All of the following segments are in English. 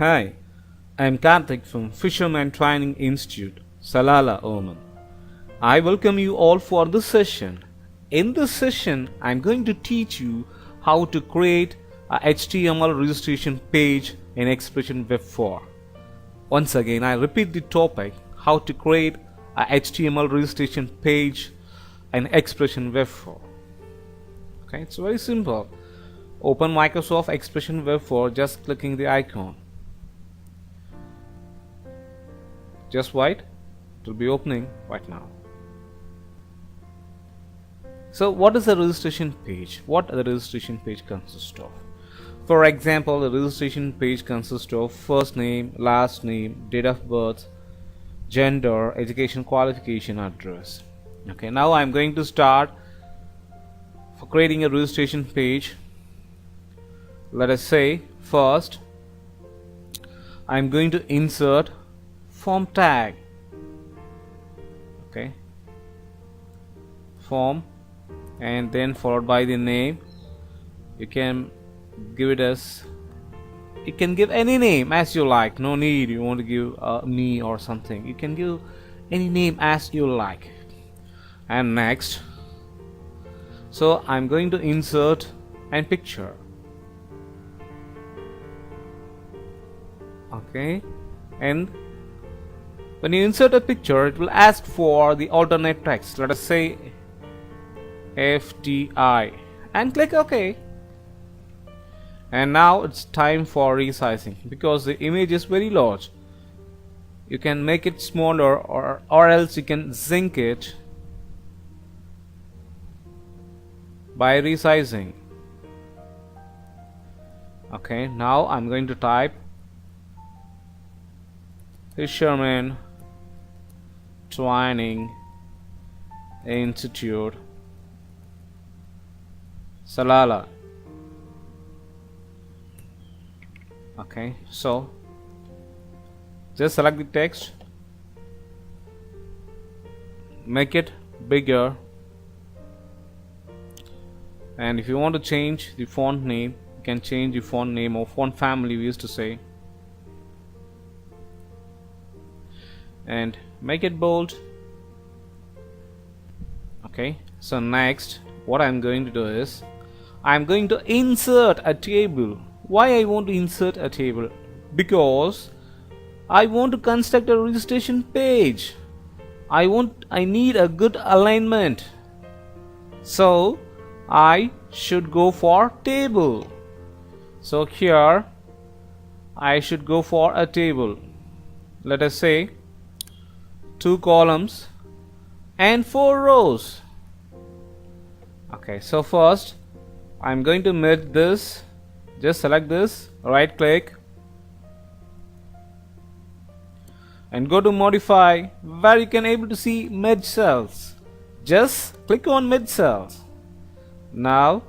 Hi, I'm Karthik from Fisherman Training Institute, Salala, Oman. I welcome you all for this session. In this session, I'm going to teach you how to create a HTML registration page in Expression Web 4. Once again, I repeat the topic, how to create a HTML registration page in Expression Web 4. Okay, it's very simple. Open Microsoft Expression Web 4 just clicking the icon. Just wait, it will be opening right now. So what is a registration page? What the registration page consists of? For example, the registration page consists of first name, last name, date of birth, gender, education qualification, address. Okay, now I'm going to start for creating a registration page. Let us say first I'm going to insert form tag. Okay, form, and then followed by the name. You can give it as, you can give any name as you like. No need you want to give me or something. You can give any name as you like. And next, so I'm going to insert a picture. Okay, and when you insert a picture, it will ask for the alternate text. Let us say FTI and click OK. And now it's time for resizing because the image is very large. You can make it smaller or else you can shrink it by resizing. Okay, now I'm going to type Fisherman Training Institute, Salala. Okay, so just select the text, make it bigger, and if you want to change the font name, you can change the font name or font family we used to say, and make it bold. Okay, so next what I'm going to do is I'm going to insert a table. Why I want to insert a table? Because I want to construct a registration page. I need a good alignment, so I should go for table. So here I should go for a table. Let us say 2 columns and 4 rows. Okay, so first I'm going to merge this. Just select this, right click and go to modify, where you can able to see merge cells. Just click on merge cells. Now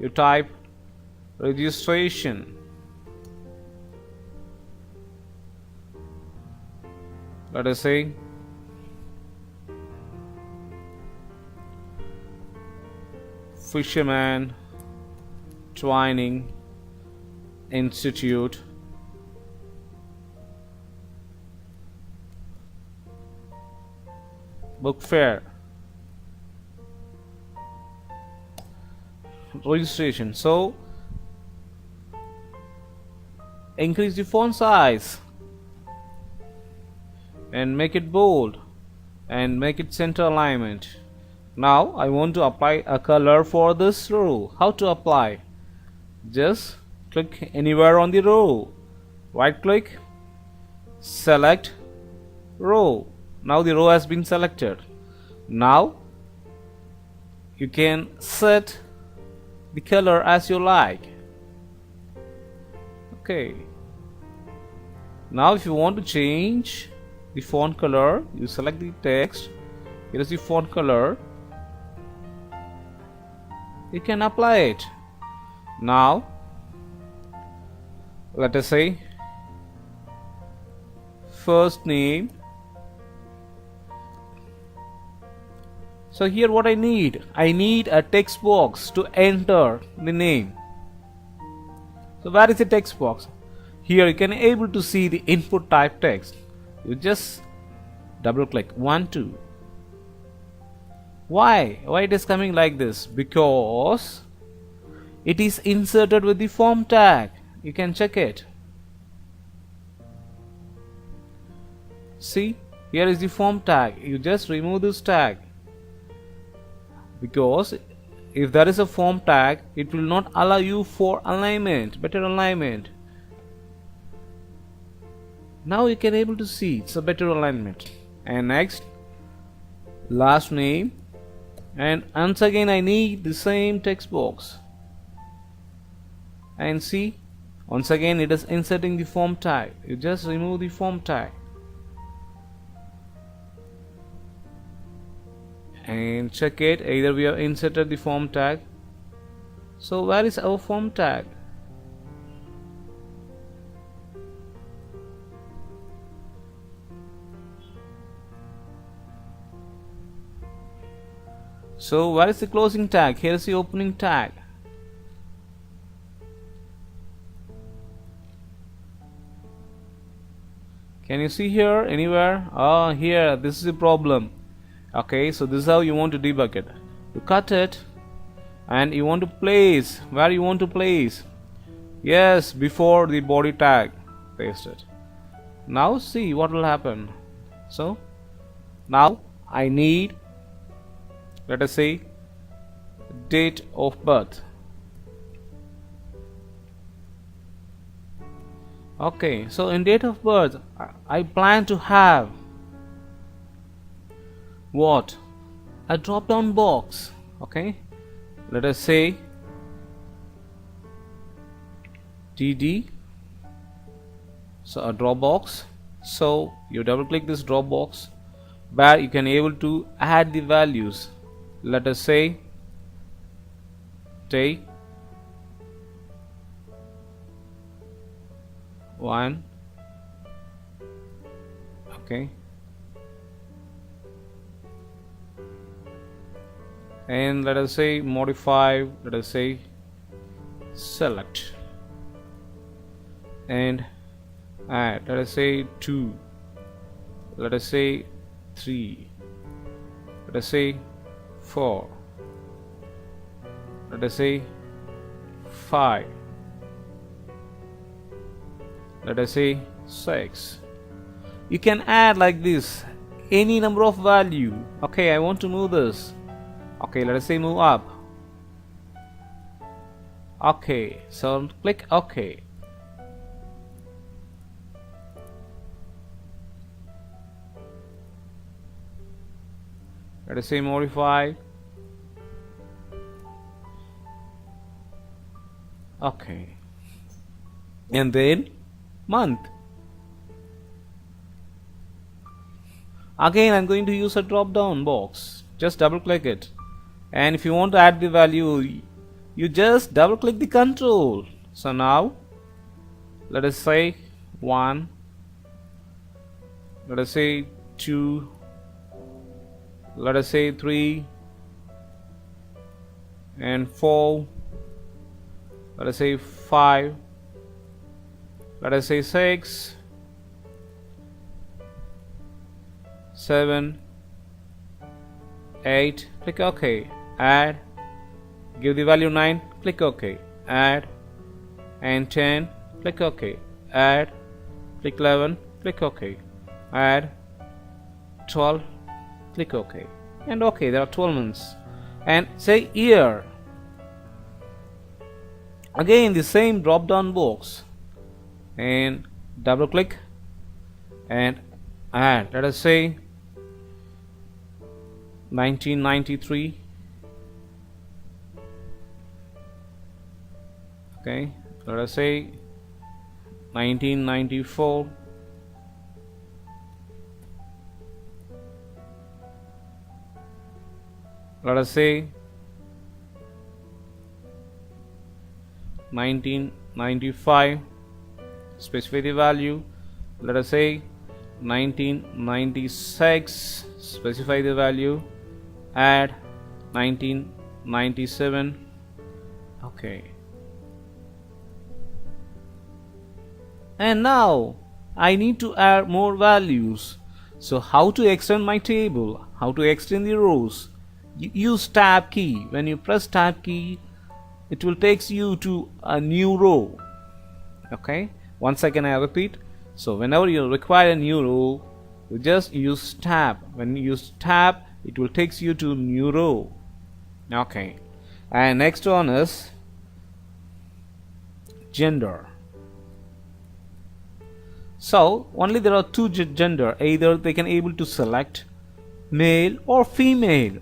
you type registration. Let us say Fisherman Training Institute Book Fair registration. So increase the font size and make it bold and make it center alignment. Now I want to apply a color for this row. How to apply? Just click anywhere on the row, right click, select row. Now the row has been selected. Now you can set the color as you like. Okay, now if you want to change the font color, you select the text. Here is the font color. You can apply it. Now let us say first name. So here what I need a text box to enter the name. So where is the text box? Here you can able to see the input type text. You just double click 1 2. Why it is coming like this? Because it is inserted with the form tag. You can check it. See, here is the form tag. You just remove this tag, because if there is a form tag, it will not allow you for alignment, better alignment. Now you can able to see it's a better alignment. And next, last name, and once again I need the same text box. And see, once again it is inserting the form tag. You just remove the form tag and check it. Either we have inserted the form tag. So where is our form tag? So where is the closing tag? Here is the opening tag. Can you see here anywhere? Oh, here, this is the problem. Okay, so this is how you want to debug it. You cut it and you want to place where you want to place. Yes, before the body tag. Paste it. Now see what will happen. So now I need, let us say, date of birth. Okay, so in date of birth I plan to have what? A drop down box. Okay, let us say DD. So a drop box. So you double click this drop box where you can able to add the values. Let us say take 1. Okay, and let us say modify, let us say select, and add, let us say 2, let us say 3, let us say 4, let us say 5, let us say 6. You can add like this any number of value. Okay, I want to move this. Okay, let us say move up. Okay, so click OK. Let us say modify. Okay, and then month. Again I'm going to use a drop down box. Just double click it, and if you want to add the value, you just double click the control. So now let us say 1, let us say 2, let us say 3 and 4, let us say 5, let us say 6, 7, 8, click OK, add, give the value 9, click OK, add, and 10, click OK, add, click 11, click OK, add, 12, click OK, and OK, there are 12 months. And say year, again the same drop down box, and double click and add, let us say 1993. Okay, let us say 1994. Let us say 1995. Specify the value. Let us say 1996. Specify the value. Add 1997. Okay, And now I need to add more values. So how to extend my table? How to extend the rows? You use tab key. When you press tab key, it will take you to a new row. Okay, once again I repeat. So whenever you require a new row, you just use tab. When you use tab, it will take you to new row. Okay, and next one is gender. So only there are two gender. Either they can able to select male or female.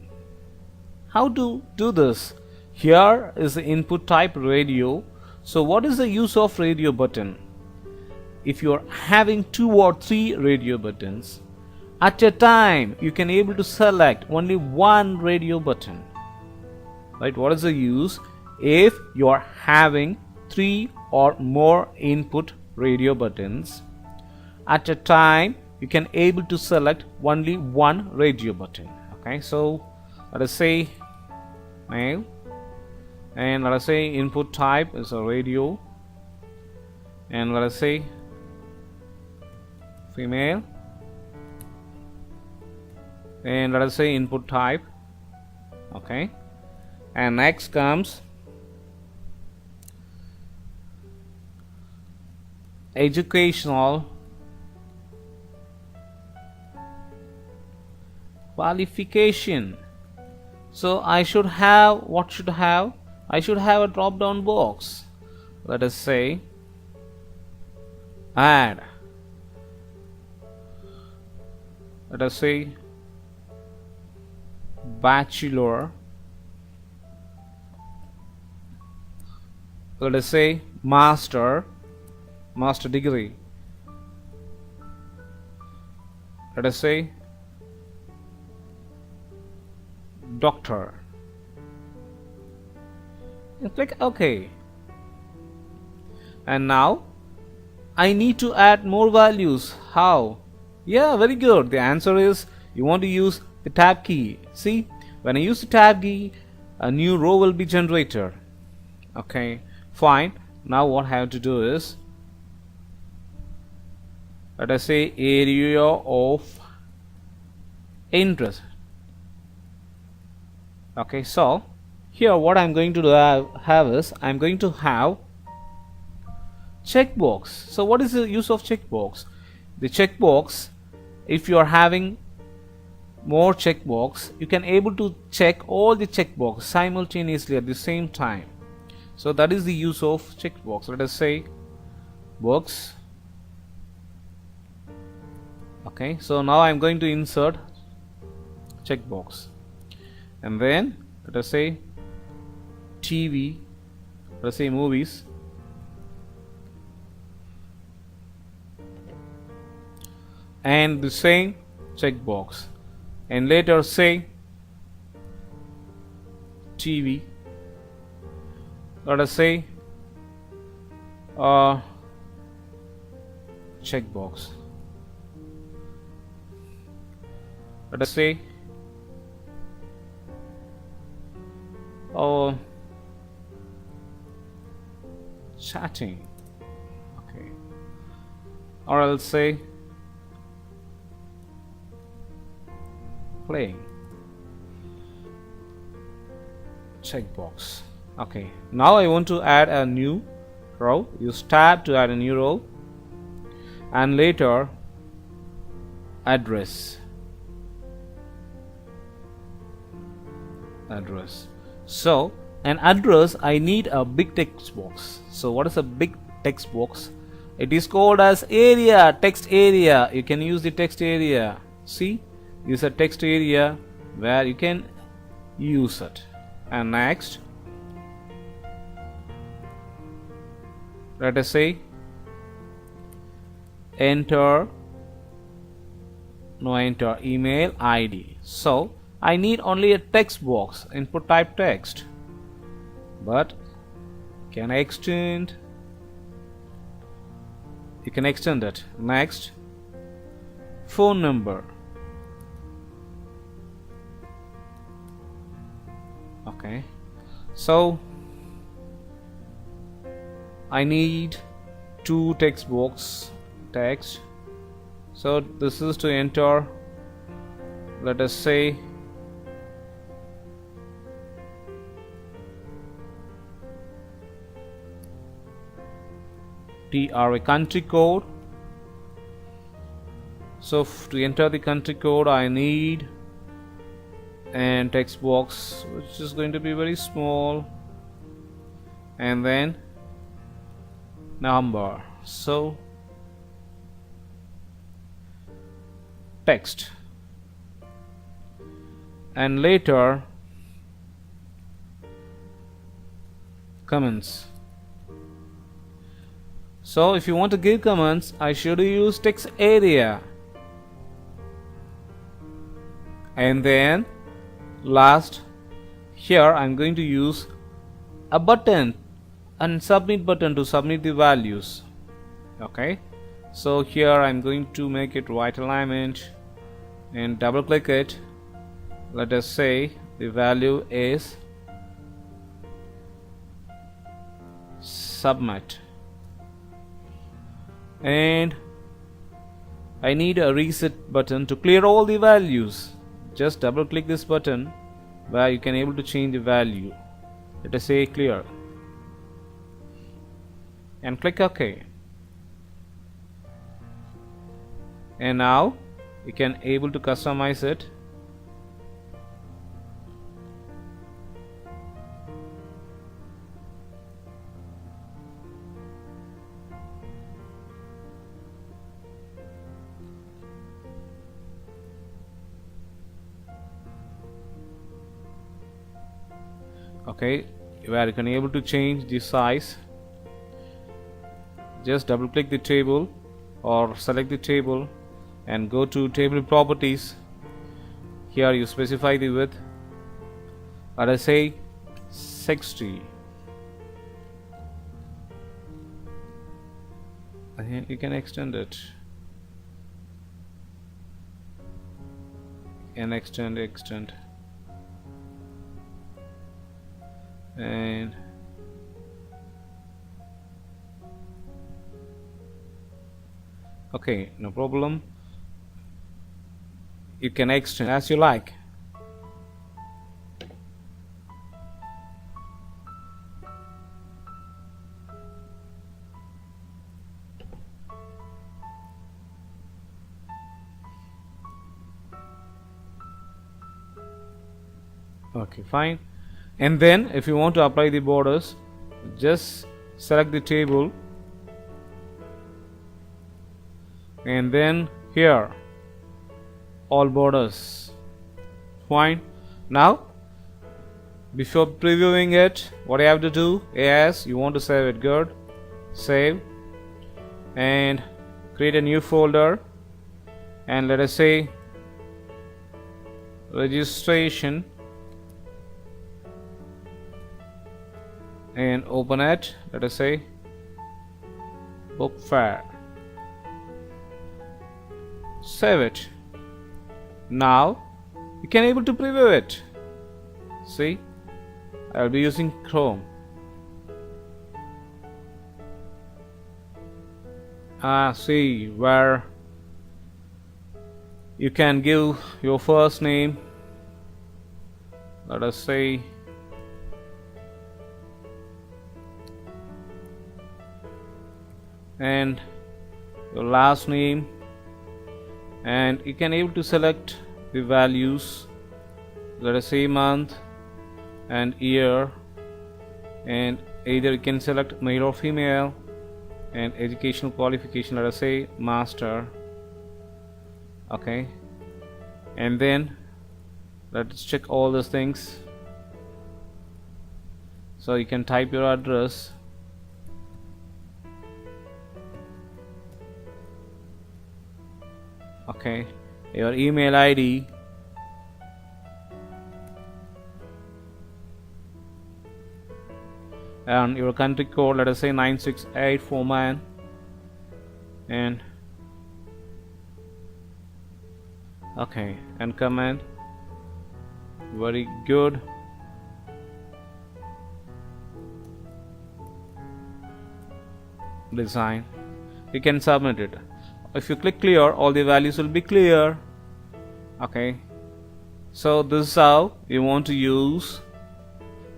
How to do this? Here is the input type radio. So what is the use of radio button? If you are having 2 or 3 radio buttons at a time, you can able to select only one radio button. Right? What is the use? If you are having 3 or more input radio buttons at a time, you can able to select only one radio button. Okay, so let us say male, and let us say input type is a radio, and let us say female, and let us say input type. Okay, and next comes educational qualification. So I should have, what should have? I should have a drop down box. Let us say add. Let us say bachelor. Let us say master degree. Let us say doctor, and click OK. And now I need to add more values. How? Yeah, very good. The answer is you want to use the tab key. See, when I use the tab key, a new row will be generated. Okay, fine. Now what I have to do is, let us say area of interest. Okay, so here what I'm going to have is I'm going to have checkbox. So what is the use of checkbox? The checkbox, if you are having more checkbox, you can able to check all the checkbox simultaneously at the same time. So that is the use of checkbox. Let us say box. Okay, so now I'm going to insert checkbox, and then let us say TV, let us say movies, and the same checkbox, and later say TV, let us say checkbox, let us say chatting. Okay, or I'll say playing. Checkbox. Okay, now I want to add a new row. Use tab to add a new row, and later address. So an address, I need a big text box. So what is a big text box? It is called as area, text area. You can use the text area. See, use a text area where you can use it. And next, let us say enter email ID. So I need only a text box, input type text, but can I extend? You can extend it. Next, phone number. Okay, so I need two text box text. So this is to enter, let us say, TRA country code. So to enter the country code I need and text box which is going to be very small, and then number. So text, and later comments. So if you want to give comments, I should use text area, and then last here I'm going to use a button and submit button to submit the values. Okay, so here I'm going to make it right alignment and double click it. Let us say the value is submit, and I need a reset button to clear all the values. Just double click this button where you can able to change the value. Let us say clear and click OK, and now you can able to customize it. Okay, where you can able to change the size. Just double click the table or select the table and go to table properties. Here you specify the width, let us say 60, and you can extend it and extend and okay, no problem, you can extend as you like. Okay, fine. And then if you want to apply the borders, just select the table and then here all borders. Fine. Now before previewing it, what you have to do is you want to save it. Good, save and create a new folder, and let us say registration, and open it. Let us say book fair, save it. Now you can able to preview it. See, I'll be using Chrome. See where you can give your first name, let us say and your last name, and you can able to select the values, let us say month and year, and either you can select male or female, and educational qualification, let us say master. Okay, and then let's check all these things. So you can type your address, okay, your email ID, and your country code, let us say 9684 man, and okay, and comment. Very good. Design. you can submit it. If you click clear, all the values will be clear. Okay, so this is how you want to use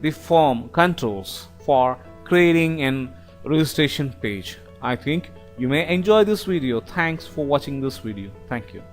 the form controls for creating an registration page. I think you may enjoy this video. Thanks for watching this video. Thank you.